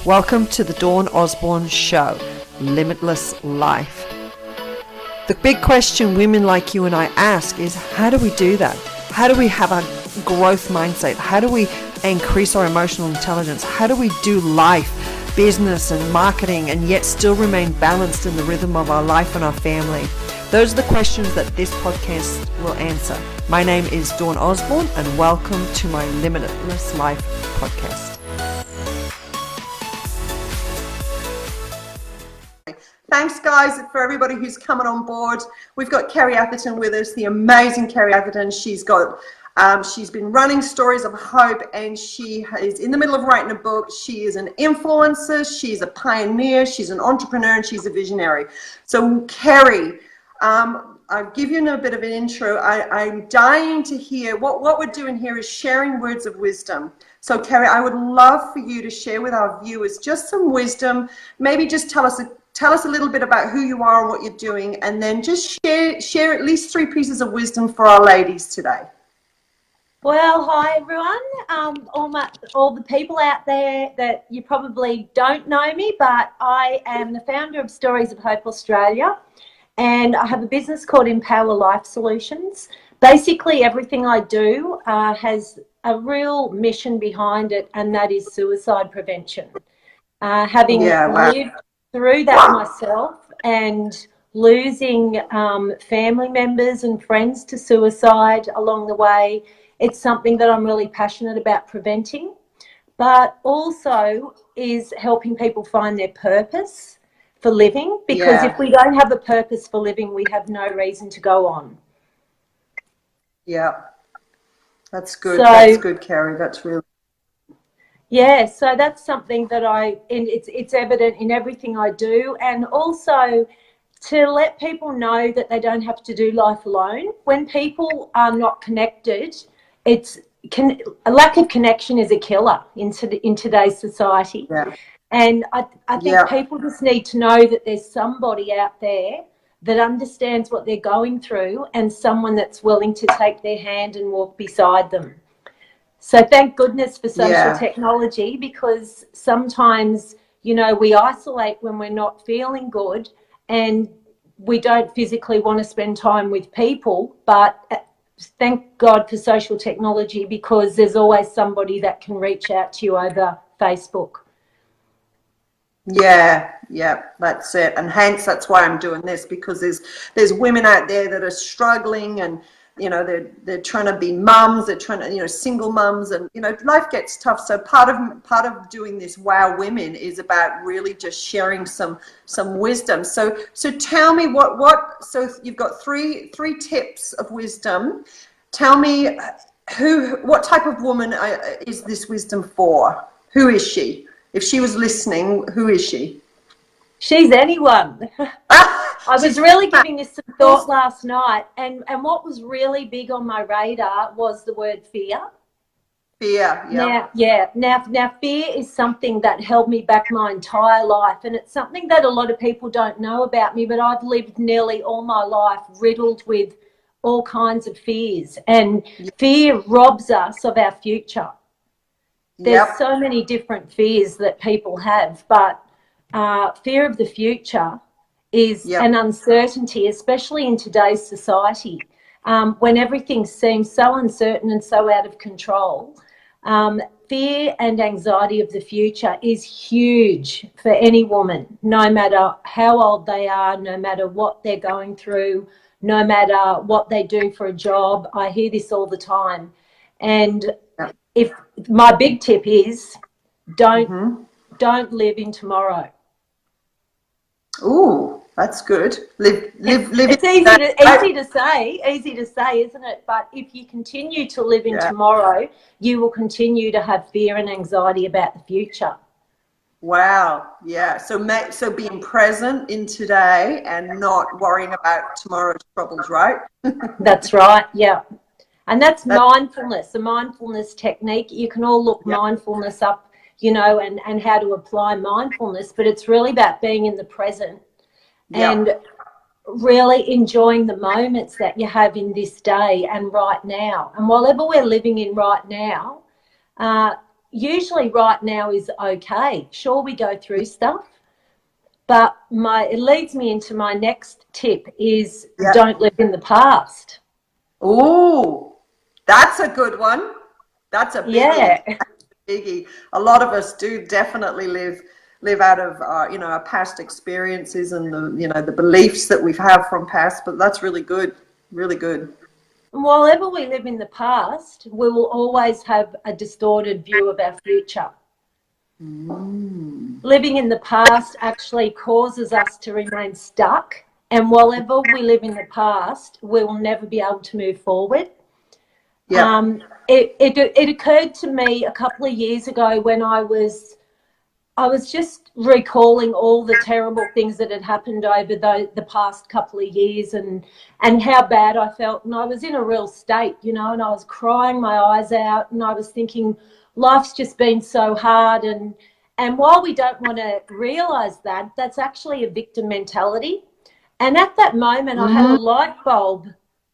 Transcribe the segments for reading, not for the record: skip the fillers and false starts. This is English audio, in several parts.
Welcome to the Dawn Osborne Show, Limitless Life. The big question women like you and I ask is, how do we do that? How do we have a growth mindset? How do we increase our emotional intelligence? How do we do life, business and marketing, and yet still remain balanced in the rhythm of our life and our family? Those are the questions that this podcast will answer. My name is Dawn Osborne, and welcome to my Limitless Life podcast. Thanks, guys, for everybody who's coming on board. We've got Kerrie Atherton with us, the amazing Kerrie Atherton. She's been running Stories of Hope, and she is in the middle of writing a book. She is an influencer, she's a pioneer, she's an entrepreneur, and she's a visionary. So, Kerrie, I'll give you a bit of an intro. I'm dying to hear what we're doing here is sharing words of wisdom. So, Kerrie, I would love for you to share with our viewers just some wisdom. Maybe just tell us a little bit about who you are and what you're doing, and then just share at least 3 pieces of wisdom for our ladies today. Well, hi everyone. All the people out there that you probably don't know me, but I am the founder of Stories of Hope Australia, and I have a business called Empower Life Solutions. Basically, everything I do has a real mission behind it, and that is suicide prevention. Having lived through that myself and losing family members and friends to suicide along the way, it's something that I'm really passionate about preventing, but also is helping people find their purpose for living, because if we don't have a purpose for living, we have no reason to go on. Yeah, that's good. That's good, Kerrie. That's really... Yeah, so that's something that it's evident in everything I do, and also to let people know that they don't have to do life alone. When people are not connected, a lack of connection is a killer in today's society. Yeah. And I think people just need to know that there's somebody out there that understands what they're going through, and someone that's willing to take their hand and walk beside them. So thank goodness for social technology, because sometimes, we isolate when we're not feeling good and we don't physically want to spend time with people. But thank God for social technology, because there's always somebody that can reach out to you over Facebook. Yeah, that's it. And hence, that's why I'm doing this, because there's women out there that are struggling, and they're trying to be mums, they're trying to, single mums, and, life gets tough. So part of doing this WOW Women is about really just sharing some wisdom. So tell me so you've got three tips of wisdom. Tell me what type of woman is this wisdom for? Who is she? If she was listening, who is she? She's anyone. I was really giving this some thought last night, and what was really big on my radar was the word fear. Fear, yeah. Now fear is something that held me back my entire life, and it's something that a lot of people don't know about me, but I've lived nearly all my life riddled with all kinds of fears, and fear robs us of our future. There's so many different fears that people have, but fear of the future is an uncertainty, especially in today's society, when everything seems so uncertain and so out of control. Fear and anxiety of the future is huge for any woman, no matter how old they are, no matter what they're going through, no matter what they do for a job. I hear this all the time. And if my big tip is don't live in tomorrow. Ooh, that's good. Live. It's easy to say, isn't it? But if you continue to live in tomorrow, you will continue to have fear and anxiety about the future. Wow. Yeah. So being present in today and not worrying about tomorrow's troubles, right? That's right. Yeah. And that's mindfulness, a mindfulness technique. You can all look mindfulness up, and how to apply mindfulness, but it's really about being in the present and really enjoying the moments that you have in this day and right now. And whatever we're living in right now, usually right now is okay. Sure, we go through stuff, but it leads me into my next tip is don't live in the past. Ooh, that's a good one. That's a biggie. Yeah. Biggie. A lot of us do definitely live out of our past experiences and the beliefs that we've had from past. But that's really good, really good. While we live in the past, we will always have a distorted view of our future. Living in the past actually causes us to remain stuck, and while we live in the past, we will never be able to move forward. It occurred to me a couple of years ago when I was just recalling all the terrible things that had happened over the past couple of years and how bad I felt. And I was in a real state, and I was crying my eyes out, and I was thinking, life's just been so hard. And while we don't want to realise that, that's actually a victim mentality. And at that moment, I had a light bulb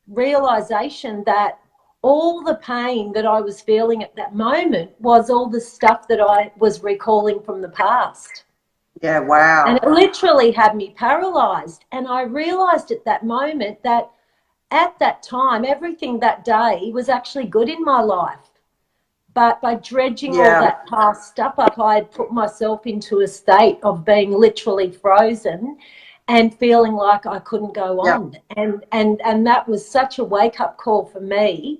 realisation that all the pain that I was feeling at that moment was all the stuff that I was recalling from the past. Yeah, wow. And it literally had me paralysed. And I realised at that moment that at that time, everything that day was actually good in my life. But by dredging all that past stuff up, I had put myself into a state of being literally frozen and feeling like I couldn't go on. And that was such a wake-up call for me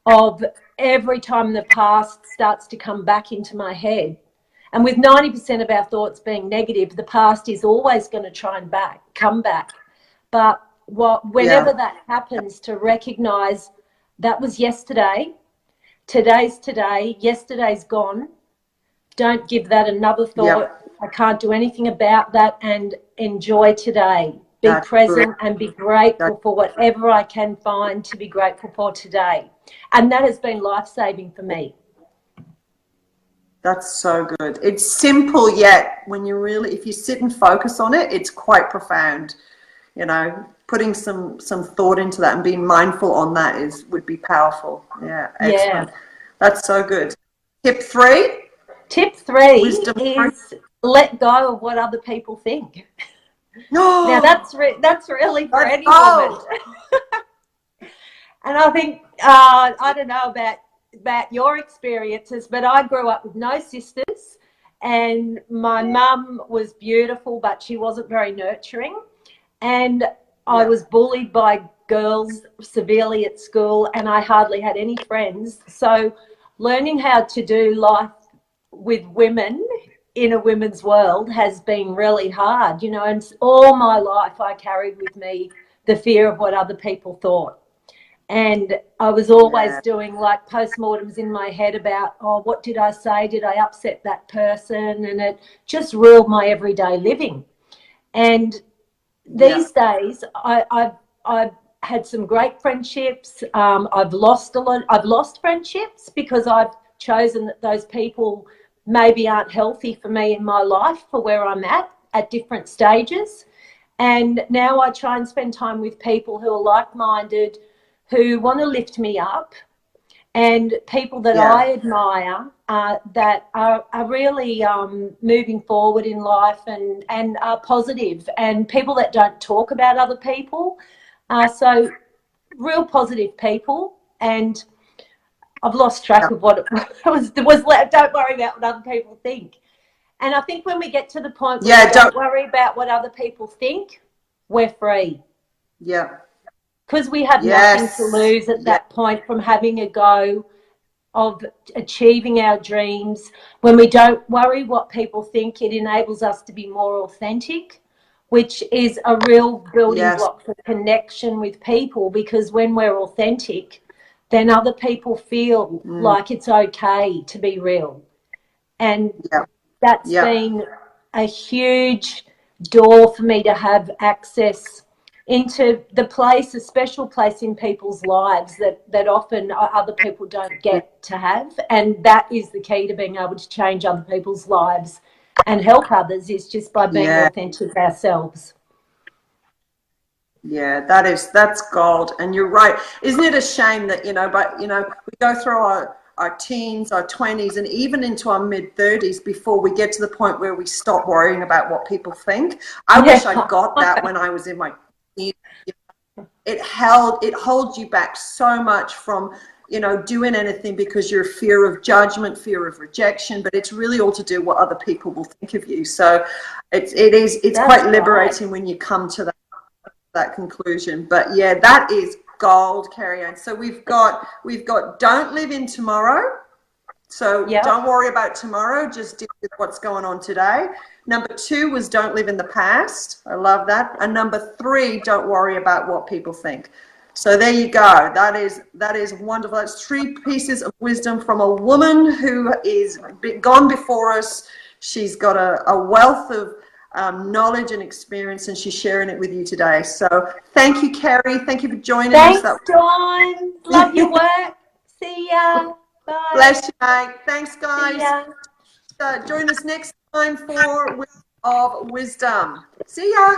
of every time the past starts to come back into my head. And with 90% of our thoughts being negative, the past is always going to try and come back. But whenever that happens, to recognise that was yesterday, today's today, yesterday's gone. Don't give that another thought. I can't do anything about that, and enjoy today. Be present and be grateful for whatever I can find to be grateful for today. And that has been life-saving for me. That's so good. It's simple, yet when if you sit and focus on it, it's quite profound. Putting some thought into that and being mindful on that would be powerful. Yeah, excellent. That's so good. Tip 3? Tip 3 is let go of what other people think. Now that's really for any woman. And I think I don't know about your experiences, but I grew up with no sisters, and my mum was beautiful, but she wasn't very nurturing, and I was bullied by girls severely at school, and I hardly had any friends. So learning how to do life with women in a women's world has been really hard, and all my life I carried with me the fear of what other people thought. And I was always doing like postmortems in my head about, what did I say? Did I upset that person? And it just ruled my everyday living. And these days I've had some great friendships. I've lost a lot. I've lost friendships because I've chosen that those people maybe aren't healthy for me in my life for where I'm at different stages. And now I try and spend time with people who are like-minded, who want to lift me up, and people that I admire that are really moving forward in life and are positive, and people that don't talk about other people. So real positive people. And I've lost track of what it was. Don't worry about what other people think. And I think when we get to the point where we don't worry about what other people think, we're free. Yeah. Because we have nothing to lose at that point from having a go of achieving our dreams. When we don't worry what people think, it enables us to be more authentic, which is a real building block for connection with people, because when we're authentic, then other people feel like it's okay to be real. And that's been a huge door for me to have access into a special place in people's lives that often other people don't get to have. And that is the key to being able to change other people's lives and help others, is just by being authentic ourselves. Yeah, that's gold. And you're right. Isn't it a shame that, we go through our teens, our 20s, and even into our mid-30s before we get to the point where we stop worrying about what people think. I wish I got that when I was in my teens. It holds you back so much from, you know, doing anything because you're fear of judgment, fear of rejection, but it's really all to do what other people will think of you. So it's quite liberating when you come to that conclusion. But yeah, that is gold, Kerrie Ann. So we've got don't live in tomorrow. So don't worry about tomorrow, just deal with what's going on today. Number 2 was don't live in the past. I love that. And number 3, don't worry about what people think. So there you go. That is wonderful. That's 3 pieces of wisdom from a woman who is gone before us. She's got a wealth of knowledge and experience, and she's sharing it with you today. So thank you, Kerrie. Thank you for joining us. Thanks, Dawn. Love your work. See ya. Bye. Bless you, mate. Thanks, guys. Join us next time for Wisdom of Wisdom. See ya.